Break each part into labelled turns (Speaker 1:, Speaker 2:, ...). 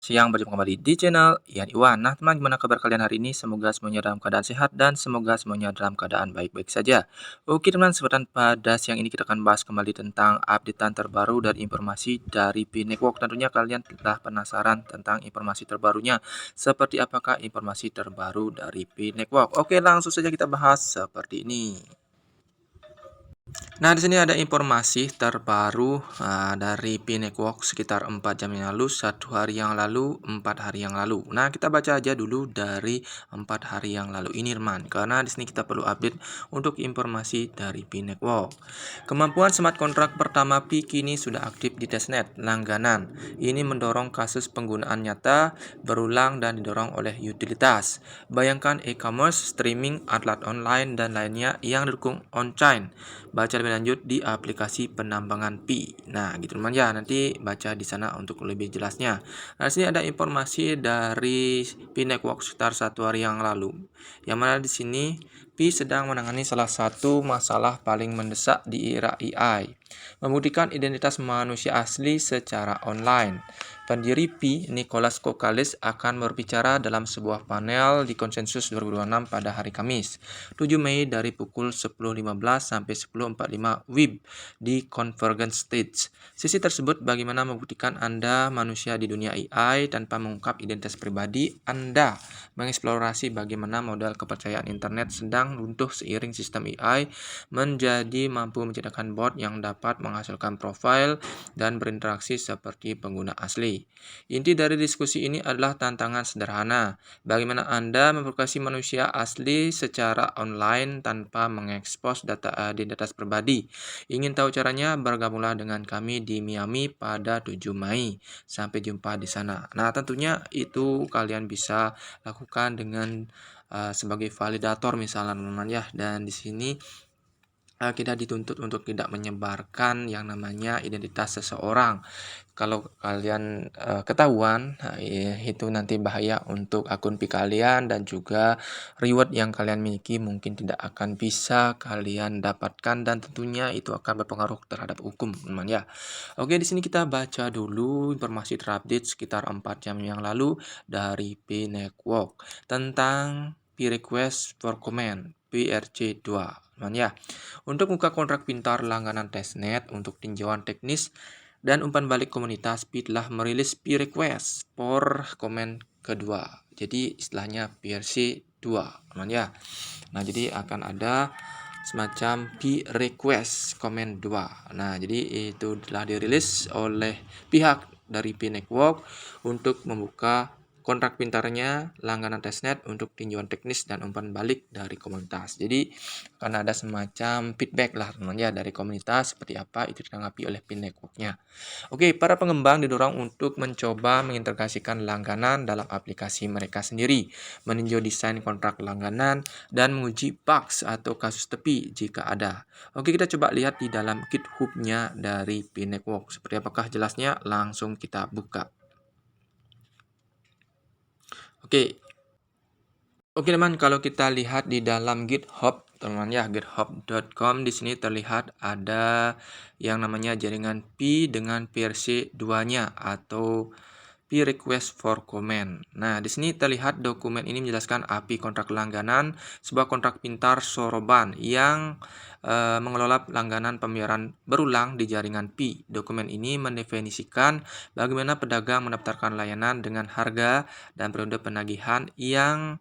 Speaker 1: Siang, berjumpa kembali di channel Ian Iwan. Nah, teman, gimana kabar kalian hari ini? Semoga semuanya dalam keadaan sehat dan semoga semuanya dalam keadaan baik-baik saja. Oke, teman, kesempatan pada siang ini kita akan bahas kembali tentang updatean terbaru dan informasi dari Pi Network. Tentunya kalian telah penasaran tentang informasi terbarunya. Seperti apakah informasi terbaru dari Pi Network? Oke, langsung saja kita bahas seperti ini. Nah, di sini ada informasi terbaru dari Pi Network sekitar 4 jam yang lalu, 1 hari yang lalu, 4 hari yang lalu. Nah, kita baca aja dulu dari 4 hari yang lalu ini, teman. Karena di sini kita perlu update untuk informasi dari Pi Network. Kemampuan smart contract pertama Pi kini sudah aktif di testnet langganan. Ini mendorong kasus penggunaan nyata, berulang dan didorong oleh utilitas. Bayangkan e-commerce, streaming, atlet online, dan lainnya yang didukung on-chain. Baca lebih lanjut di aplikasi penambangan Pi. Nah, gitu teman ya. Nanti baca di sana untuk lebih jelasnya. Nah, di sini ada informasi dari Pi Network sekitar 1 hari yang lalu. Yang mana di sini Pi sedang menangani salah satu masalah paling mendesak di era AI, membuktikan identitas manusia asli secara online. Pendiri Pi, Nicholas Kokalis, akan berbicara dalam sebuah panel di Konsensus 2026 pada hari Kamis, 7 Mei dari pukul 10.15 sampai 10.45 WIB di Convergence Stage. Sesi tersebut bagaimana membuktikan Anda manusia di dunia AI tanpa mengungkap identitas pribadi Anda, mengeksplorasi bagaimana modal kepercayaan internet sedang runtuh seiring sistem AI menjadi mampu menciptakan bot yang dapat menghasilkan profil dan berinteraksi seperti pengguna asli. Inti dari diskusi ini adalah tantangan sederhana. Bagaimana Anda memprovokasi manusia asli secara online tanpa mengekspos data identitas pribadi? Ingin tahu caranya? Bergabunglah dengan kami di Miami pada 7 Mei. Sampai jumpa di sana. Nah, tentunya itu kalian bisa lakukan dengan sebagai validator misalnya, teman-teman ya. Dan di sini kita dituntut untuk tidak menyebarkan yang namanya identitas seseorang. Kalau kalian ketahuan, itu nanti bahaya untuk akun Pi kalian dan juga reward yang kalian miliki mungkin tidak akan bisa kalian dapatkan dan tentunya itu akan berpengaruh terhadap hukum, teman ya. Oke, di sini kita baca dulu informasi terupdate sekitar 4 jam yang lalu dari Pi Network tentang Pi Request for Comment PRC2, teman ya. Untuk buka kontrak pintar langganan testnet untuk tinjauan teknis dan umpan balik komunitas, Pi telah merilis Pi Request for Comment kedua. Jadi istilahnya PRC 2, teman ya. Nah, jadi akan ada semacam Pi Request Comment 2. Nah, jadi itu telah dirilis oleh pihak dari Pi Network untuk membuka kontrak pintarnya langganan testnet untuk tinjauan teknis dan umpan balik dari komunitas. Jadi akan ada semacam feedback lah, teman ya, dari komunitas seperti apa itu ditanggapi oleh Pi Network-nya. Oke, para pengembang didorong untuk mencoba mengintegrasikan langganan dalam aplikasi mereka sendiri, meninjau desain kontrak langganan, dan menguji bugs atau kasus tepi jika ada. Oke, kita coba lihat di dalam GitHub-nya dari Pi Network. Seperti apakah jelasnya? Langsung kita buka. Oke, teman, kalau kita lihat di dalam GitHub, teman ya, github.com, di sini terlihat ada yang namanya jaringan Pi dengan versi 2-nya atau Pi Request for Comment. Nah, di sini terlihat dokumen ini menjelaskan API kontrak langganan, sebuah kontrak pintar soroban yang mengelola langganan pembayaran berulang di jaringan Pi. Dokumen ini mendefinisikan bagaimana pedagang mendaftarkan layanan dengan harga dan periode penagihan yang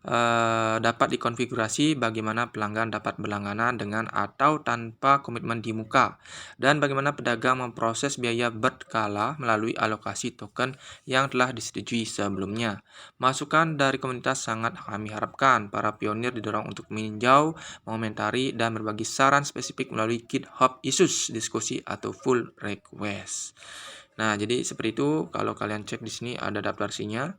Speaker 1: dapat dikonfigurasi bagaimana pelanggan dapat berlangganan dengan atau tanpa komitmen di muka, dan bagaimana pedagang memproses biaya berkala melalui alokasi token yang telah disetujui sebelumnya. Masukan dari komunitas sangat kami harapkan. Para pionir didorong untuk meninjau, mengomentari, dan berbagi saran spesifik melalui GitHub issues, diskusi, atau pull request. Nah, jadi seperti itu. Kalau kalian cek di sini ada daftar isinya.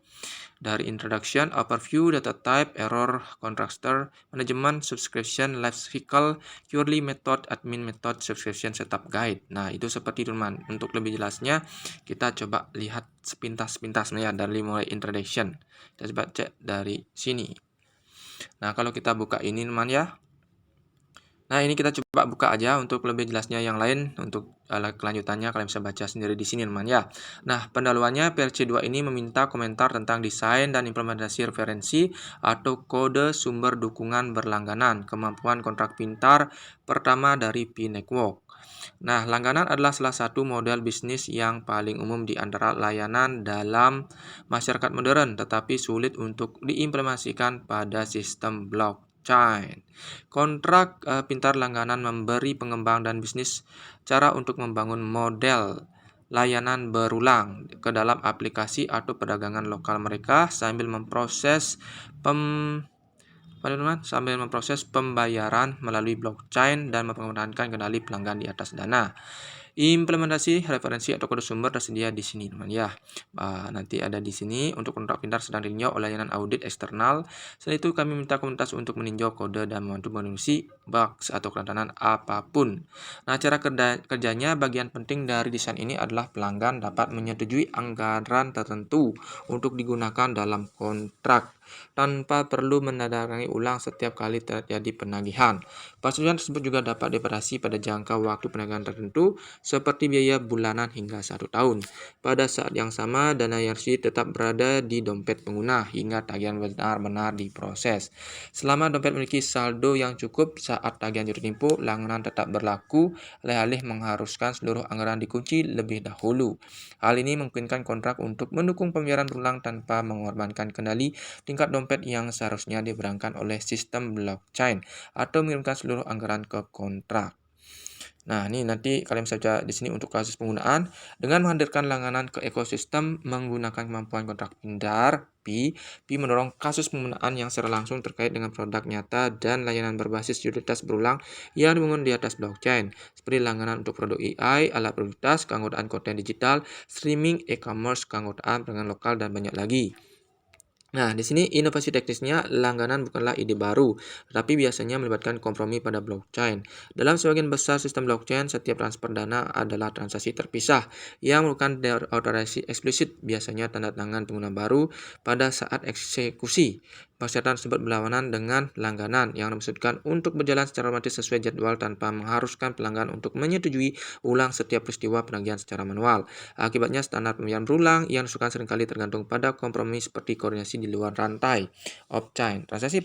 Speaker 1: Dari introduction, overview, data type, error, contractor, management, subscription, life cycle, purely method, admin method, subscription setup guide. Nah, itu seperti itu, teman. Untuk lebih jelasnya, kita coba lihat sepintas-pintas ya dari mulai introduction. Kita coba cek dari sini. Nah, kalau kita buka ini, teman ya. Nah, ini kita coba buka aja untuk lebih jelasnya yang lain. Untuk kelanjutannya kalian bisa baca sendiri di sini teman ya. Nah, pendahuluannya PRC 2 ini meminta komentar tentang desain dan implementasi referensi atau kode sumber dukungan berlangganan, kemampuan kontrak pintar pertama dari P-Network. Nah, langganan adalah salah satu model bisnis yang paling umum di antara layanan dalam masyarakat modern, tetapi sulit untuk diimplementasikan pada sistem blockchain. Kontrak pintar langganan memberi pengembang dan bisnis cara untuk membangun model layanan berulang ke dalam aplikasi atau perdagangan lokal mereka sambil memproses pembayaran melalui blockchain dan mempertahankan kendali pelanggan di atas dana. Implementasi referensi atau kode sumber tersedia di sini, teman ya. Nanti ada di sini untuk kontrak pintar sedang ditinjau oleh layanan audit eksternal. Setelah itu kami minta komunitas untuk meninjau kode dan membantu mengisi bugs atau kerentanan apapun. Nah, cara kerjanya bagian penting dari desain ini adalah pelanggan dapat menyetujui anggaran tertentu untuk digunakan dalam kontrak tanpa perlu menandatangani ulang setiap kali terjadi penagihan. Persetujuan tersebut juga dapat dioperasi pada jangka waktu penagihan tertentu seperti biaya bulanan hingga 1 tahun. Pada saat yang sama, dana YRC tetap berada di dompet pengguna hingga tagihan benar-benar diproses. Selama dompet memiliki saldo yang cukup saat tagihan jatuh tempo, langganan tetap berlaku, alih-alih mengharuskan seluruh anggaran dikunci lebih dahulu. Hal ini memungkinkan kontrak untuk mendukung pembayaran berulang tanpa mengorbankan kendali tingkat dompet yang seharusnya diberangkat oleh sistem blockchain atau mengirimkan seluruh anggaran ke kontrak. Nah, ini nanti kalian bisa baca di sini untuk kasus penggunaan. Dengan menghadirkan langganan ke ekosistem menggunakan kemampuan kontrak pintar, Pi mendorong kasus penggunaan yang secara langsung terkait dengan produk nyata dan layanan berbasis utilitas berulang yang dibangun di atas blockchain, seperti langganan untuk produk AI, alat produktivitas, keanggotaan konten digital, streaming, e-commerce, keanggotaan perdagangan lokal, dan banyak lagi. Nah, di sini inovasi teknisnya langganan bukanlah ide baru, tetapi biasanya melibatkan kompromi pada blockchain. Dalam sebagian besar sistem blockchain, setiap transfer dana adalah transaksi terpisah yang merupakan otorisasi eksplisit, biasanya tanda tangan pengguna baru pada saat eksekusi. Persyaratan tersebut berlawanan dengan langganan yang dimaksudkan untuk berjalan secara otomatis sesuai jadwal tanpa mengharuskan pelanggan untuk menyetujui ulang setiap peristiwa penagihan secara manual. Akibatnya standar pembayaran berulang yang disukai seringkali tergantung pada kompromi seperti koordinasi di luar rantai off-chain, transaksi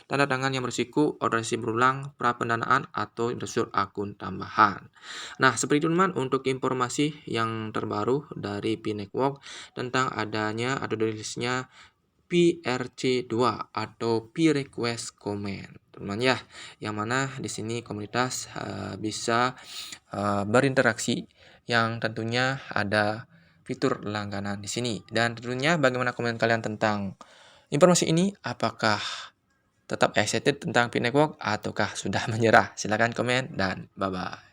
Speaker 1: tanda tangan yang berisiko, otorisasi berulang, pra-pendanaan, atau infrastruktur akun tambahan. Nah, seperti itu teman untuk informasi yang terbaru dari P-Network tentang adanya atau rilisnya PRC2 atau P-Request Comment. Teman ya, yang mana di sini komunitas bisa berinteraksi yang tentunya ada fitur langganan di sini. Dan tentunya bagaimana komen kalian tentang informasi ini? Apakah tetap excited tentang P-Network ataukah sudah menyerah? Silahkan komen dan bye-bye.